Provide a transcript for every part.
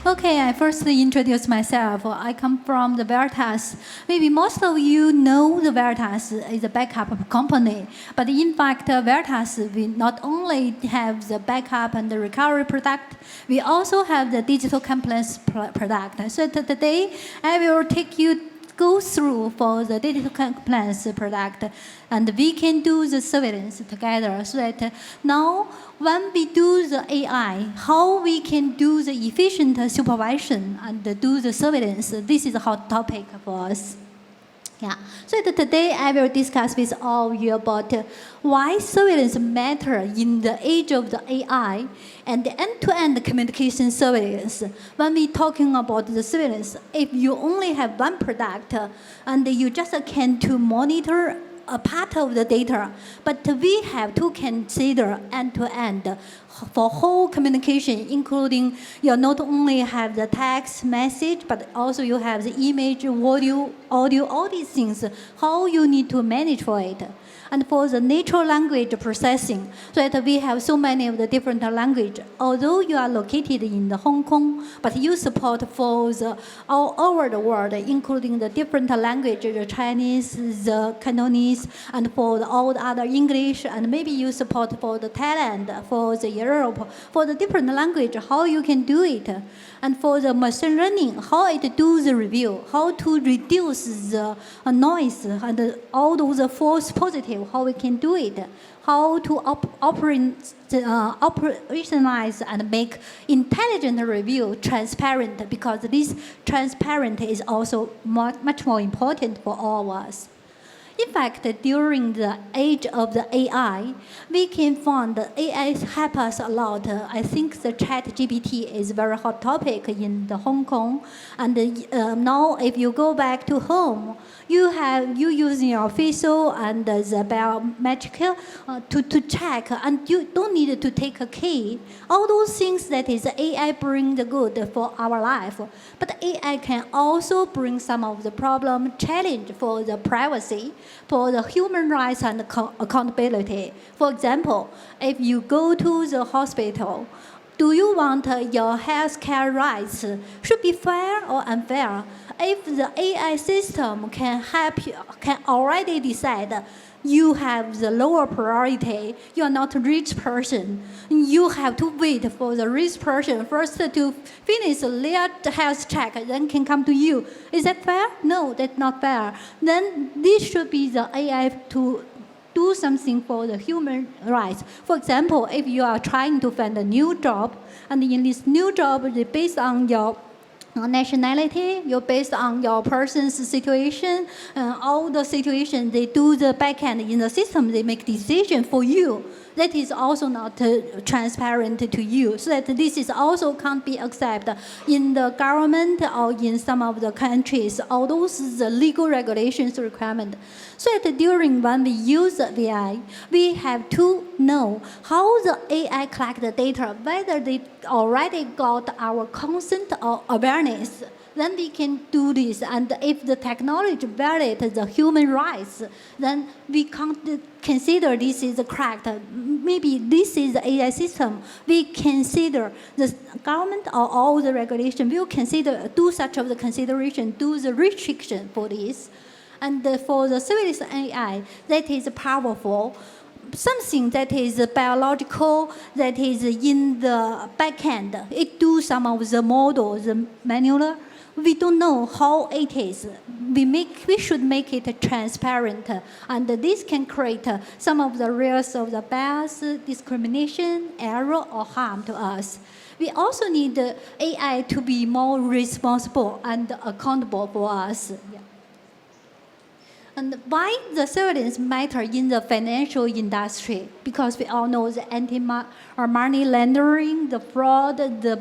Okay, I firstly introduce myself. I come from the Veritas. Maybe most of you know the Veritas is a backup company, but in fact, Veritas, we not only have the backup and the recovery product, we also have the digital compliance product. So today, I will take you go through for the digital compliance product, and we can do the surveillance together so that now when we do the AI, how we can do the efficient supervision and do the surveillance. This is a hot topic for us. Yeah. So today I will discuss with all of you about why surveillance matter in the age of the AI and the end-to-end communication surveillance. When we talking about the surveillance, if you only have one product and you just can to monitor a part of the data, but we have to consider end-to-end for whole communication, including you not only have the text message, but also you have the image, audio, all these things, how you need to manage for it. And for the natural language processing, so that we have so many of the different language. Although you are located in the Hong Kong, but you support for the all over the world, including the different language, the Chinese, the Cantonese, and for all the other English, and maybe you support for the Thailand, for the Europe, for the different language, how you can do it. And for the machine learning, how it do the review, how to reduce the noise and all those false positive, how we can do it, how to operationalize and make intelligent review transparent, because this transparent is also much more important for all of us. In fact, during the age of the AI, we can find that AI help us a lot. I think the ChatGPT is a very hot topic in the Hong Kong. And now if you go back to home, you using your facial and the biometric to check, and you don't need to take a key. All those things that is AI bring the good for our life. But AI can also bring some of the problem, challenge for the privacy, for the human rights and accountability. For example, if you go to the hospital, do you want your healthcare rights should be fair or unfair? If the AI system can help you, can already decide you have the lower priority, you are not a rich person, you have to wait for the rich person first to finish their health check, then can come to you. Is that fair? No, that's not fair. Then this should be the AI to do something for the human rights. For example, if you are trying to find a new job, and in this new job, it's based on your nationality, you're based on your person's situation, all the situations, they do the back end in the system, they make decision for you. That is also not transparent to you. So that this is also can't be accepted in the government or in some of the countries. All those the legal regulations requirement. So that during when we use the AI, we have to know how the AI collect the data, whether they already got our consent or awareness. Then we can do this. And if the technology violates the human rights, then we can't consider this is correct. Maybe this is the AI system. We consider the government or all the regulation will consider, do such of the consideration, do the restriction for this. And for the surveillance AI, that is powerful. Something that is biological, that is in the back end. It do some of the models, the manual. We don't know how it is. We should make it transparent, and this can create some of the risks of the bias, discrimination, error, or harm to us. We also need the AI to be more responsible and accountable for us. Yeah. And why the surveillance matter in the financial industry? Because we all know the anti-money laundering, the fraud, the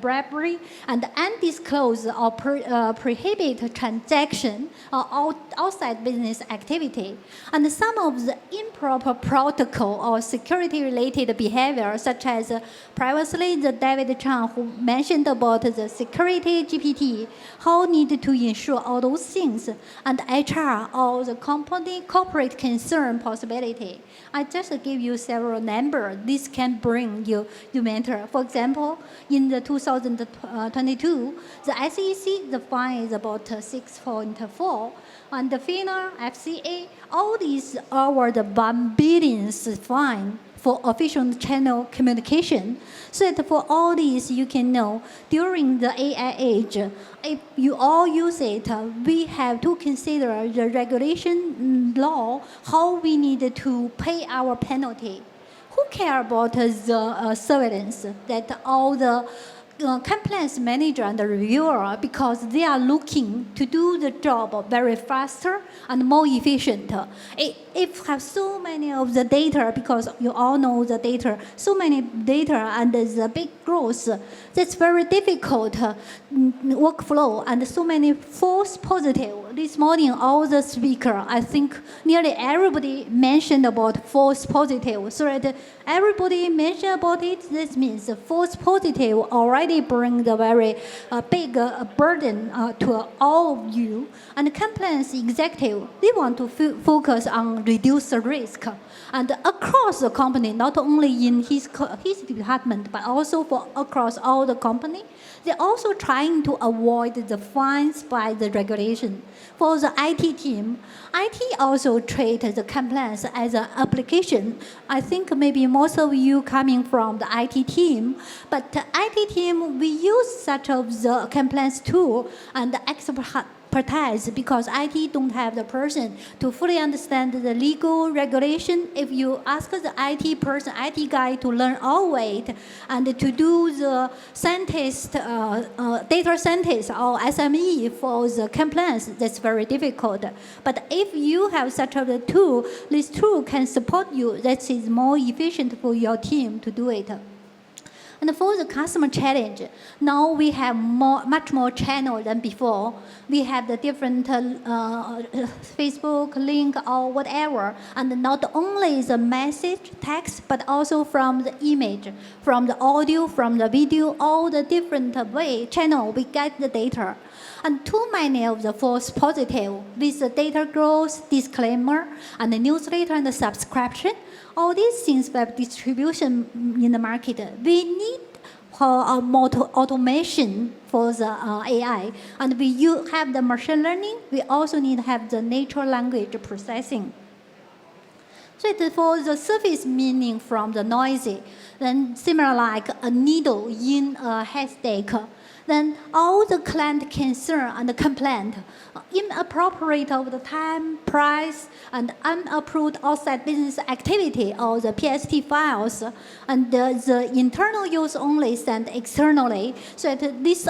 bribery, and the undisclosed or prohibited transaction or outside business activity. And some of the improper protocol or security-related behavior, such as previously the David Chang who mentioned about the security GPT, how need to ensure all those things, and HR or all the corporate concern possibility. I just give you several numbers. This can bring you mentor. For example, in the 2022, the SEC, the fine is about 6.4, and the FINA, FCA, all these are the 1 billion fine for official channel communication. So that for all these, you can know during the AI age, if you all use it, we have to consider the regulation law, how we need to pay our penalty. Who care about the surveillance that all the compliance manager and the reviewer, because they are looking to do the job very faster and more efficient. If have so many of the data, because you all know the data, so many data and the big growth, that's very difficult workflow and so many false positive. This morning, all the speaker, I think nearly everybody mentioned about false positive. So that everybody mentioned about it, this means false positive already bring the very big burden to all of you. And the compliance executive, they want to focus on reduce the risk. And across the company, not only in his department, but also for across all the company, they're also trying to avoid the fines by the regulation. For the IT team, IT also treat the compliance as an application. I think maybe most of you coming from the IT team, but the IT team, we use such of the compliance tool and the expertise because IT don't have the person to fully understand the legal regulation. If you ask the IT person, IT guy to learn all it and to do the scientist, data scientist or SME for the compliance, that's very difficult. But if you have such a tool, this tool can support you. That is more efficient for your team to do it. And for the customer challenge, now we have much more channel than before. We have the different Facebook, link, or whatever. And not only the message, text, but also from the image, from the audio, from the video, all the different channel we get the data. And too many of the false positive with the data growth, disclaimer, and the newsletter and the subscription, all these things web distribution in the market. We need more automation for the AI. And we have the machine learning, we also need to have the natural language processing. So for the surface meaning from the noisy, then similar like a needle in a haystack, then all the client concern and the complaint, inappropriate of the time, price, and unapproved outside business activity or the PST files, and the internal use only sent externally. So that this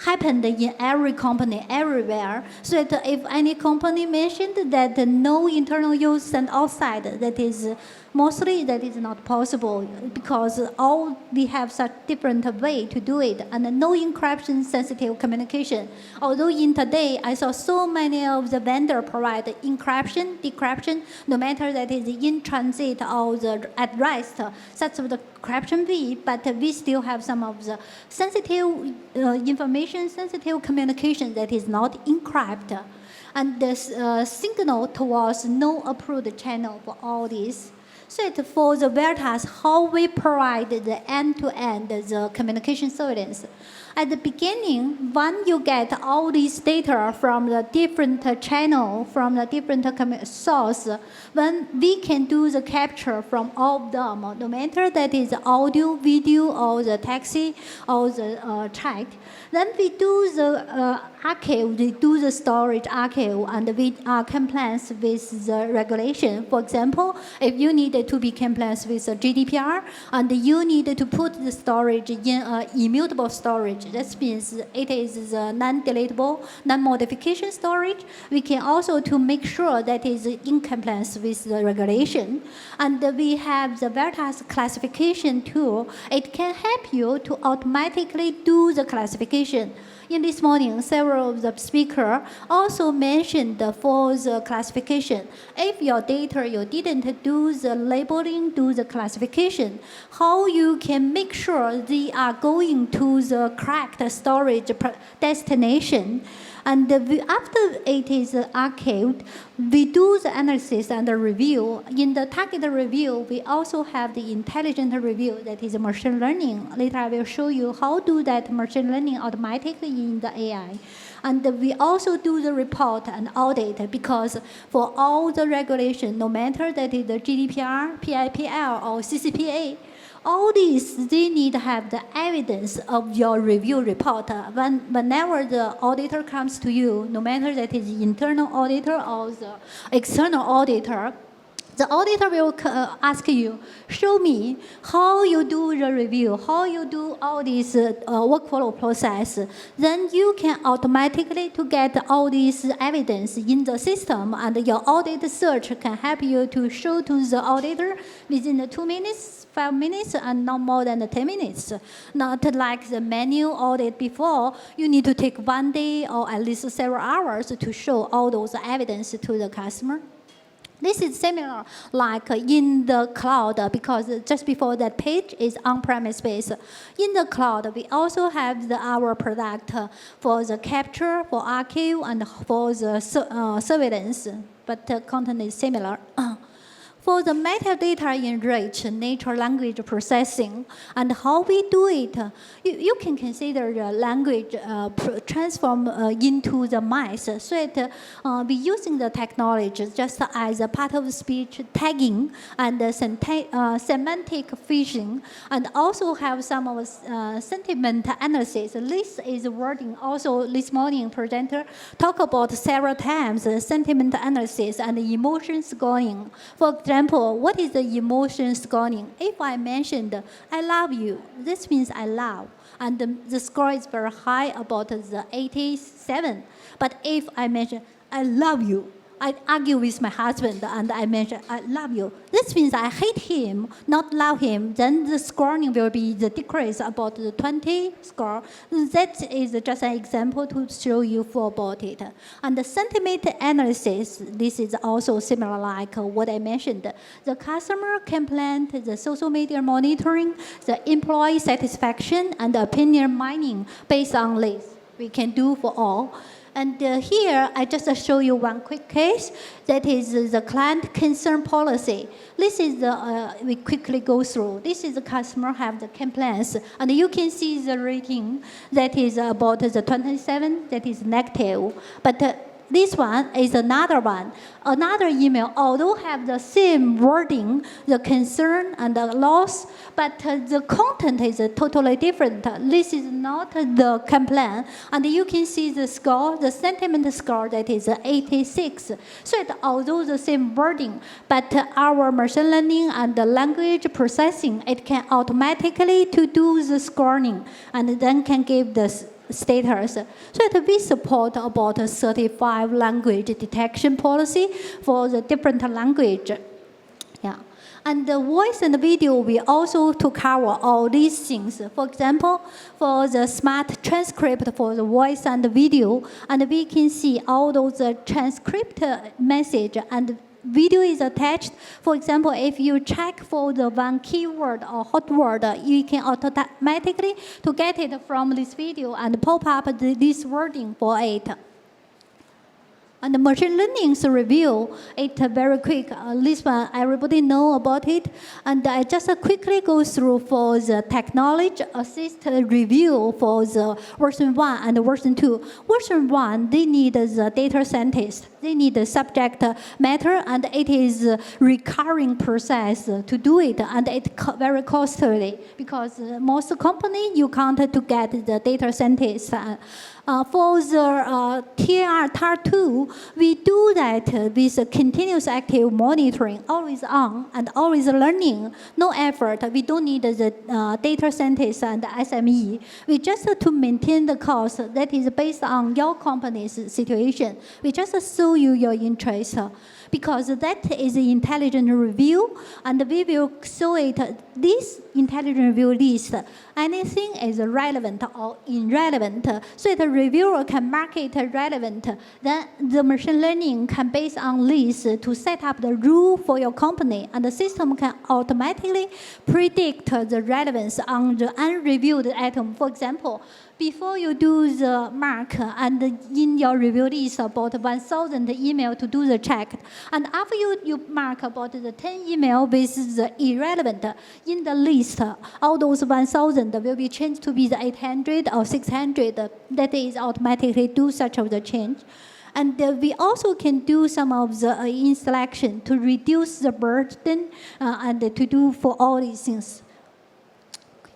happened in every company, everywhere. So that if any company mentioned that no internal use sent outside, that is mostly that is not possible because all we have such different way to do it and no encryption sensitive communication. Although in today I saw so many of the vendor provide encryption, decryption, no matter that is in transit or the at rest, such of the encryption fee, but we still have some of the sensitive information, sensitive communication that is not encrypted. And the signal towards no approved channel for all this. So for the Veritas, how we provide the end-to-end the communication surveillance. At the beginning, when you get all these data from the different channel, from the different source, when we can do the capture from all of them, no matter that is audio, video, or the text, or the chat, then we do the archive, we do the storage archive, and we are compliant with the regulation. For example, if you needed to be compliant with the GDPR, and you needed to put the storage in immutable storage, that means it is the non-deletable, non-modification storage. We can also to make sure that is in compliance with the regulation. And we have the Veritas classification tool. It can help you to automatically do the classification. In this morning, several of the speakers also mentioned for the classification. If your data, you didn't do the labeling, do the classification, how you can make sure they are going to the correct storage destination. And after it is archived, we do the analysis and the review. In the target review, we also have the intelligent review, that is machine learning. Later I will show you how do that machine learning automatically in the AI. And we also do the report and audit, because for all the regulation, no matter that is the GDPR, PIPL, or CCPA, all these, they need to have the evidence of your review report. Whenever the auditor comes to you, no matter that is internal auditor or the external auditor, the auditor will ask you, show me how you do the review, how you do all this workflow process. Then you can automatically to get all this evidence in the system, and your audit search can help you to show to the auditor within the 2 minutes, 5 minutes, and not more than 10 minutes. Not like the manual audit before, you need to take 1 day or at least several hours to show all those evidence to the customer. This is similar like in the cloud, because just before that page is on-premise space. In the cloud, we also have our product for the capture, for archive, and for the surveillance, but the content is similar. For the metadata enrich natural language processing and how we do it, you can consider the language transform into the mice. So we using the technology just as a part of speech tagging and semantic fishing, and also have some of sentiment analysis. This is wording. Also, this morning presenter talk about several times sentiment analysis and emotion scoring. For example, what is the emotion scoring? If I mentioned, I love you, this means I love. And the score is very high, about the 87. But if I mention, I love you, I argue with my husband and I mention, I love you, this means I hate him, not love him, then the scoring will be the decrease about the 20 score. That is just an example to show you for about it. And the sentiment analysis, this is also similar like what I mentioned. The customer complaint, the social media monitoring, the employee satisfaction, and the opinion mining based on this. We can do for all. And here, I just show you one quick case. That is the client concern policy. This is we quickly go through. This is the customer have the complaints. And you can see the rating that is about the 27, that is negative. But this one is another one. Another email, although have the same wording, the concern and the loss, but the content is totally different. This is not the complaint. And you can see the score, the sentiment score, that is 86. So although the same wording, but our machine learning and the language processing, it can automatically to do the scoring and then can give the status. So we support about 35 language detection policy for the different language. Yeah. And the voice and the video, we also to cover all these things. For example, for the smart transcript for the voice and the video, and we can see all those transcript message and video is attached. For example, if you check for the one keyword or hot word, you can automatically to get it from this video and pop up this wording for it. And the machine learning's review, it's very quick. This one, everybody know about it. And I just quickly go through for the technology assist review for the version 1 and version 2. Version 1, they need the data scientist. They need the subject matter, and it is a recurring process to do it, and it's very costly because most company, you can't to get the data scientist. For the Tier 2, we do that with continuous active monitoring, always on and always learning, no effort. We don't need the data scientist and the SME. We just to maintain the cost that is based on your company's situation. We just show you your interest. because that is an intelligent review, and we will show it this intelligent review list. Anything is relevant or irrelevant, so the reviewer can mark it relevant. Then the machine learning can base on this to set up the rule for your company, and the system can automatically predict the relevance on the unreviewed item. For example, before you do the mark and in your review list about 1,000 email to do the check, and after you mark about the 10 email with the irrelevant in the list, all those 1,000 will be changed to be the 800 or 600. That is automatically do such of the change. And we also can do some of the in selection to reduce the burden and to do for all these things.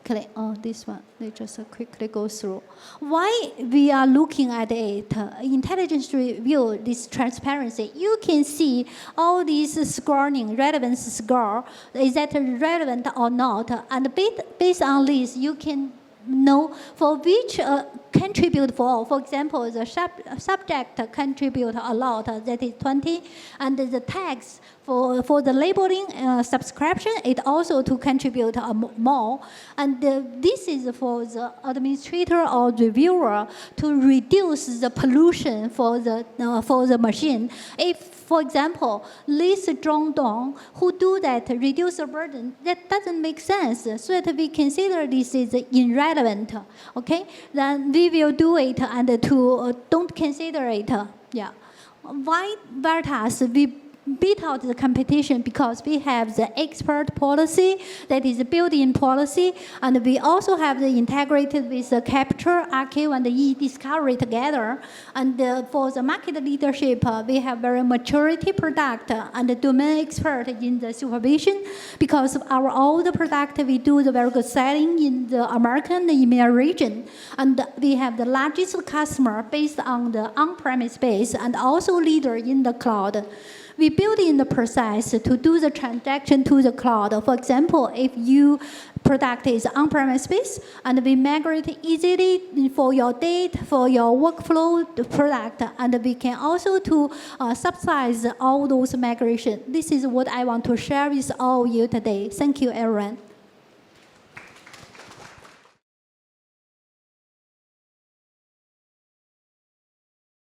Quickly, this one, let's just quickly go through. Why we are looking at it, intelligence review, this transparency, you can see all these scoring, relevance score, is that relevant or not? And based on this, you can know for which contribute for example, the subject contribute a lot, that is 20, and the tags for the labeling subscription, it also to contribute more. And this is for the administrator or reviewer to reduce the pollution for the machine. If, for example, Liz Zhongdong who do that, reduce the burden, that doesn't make sense. So that we consider this is irrelevant. Okay, then we will do it and to don't consider it. Yeah. Why Veritas? We beat out the competition because we have the expert policy that is a built-in policy, and we also have the integrated with the capture, archive, and the e-discovery together. And for the market leadership, we have very maturity product and the domain expert in the supervision, because of our all the product we do the very good selling in the American EMEA region, and we have the largest customer based on the on-premise base and also leader in the cloud. We build in the process to do the transaction to the cloud. For example, if your product is on-premise base, and we migrate easily for your data, for your workflow product, and we can also to subsidize all those migration. This is what I want to share with all you today. Thank you, everyone.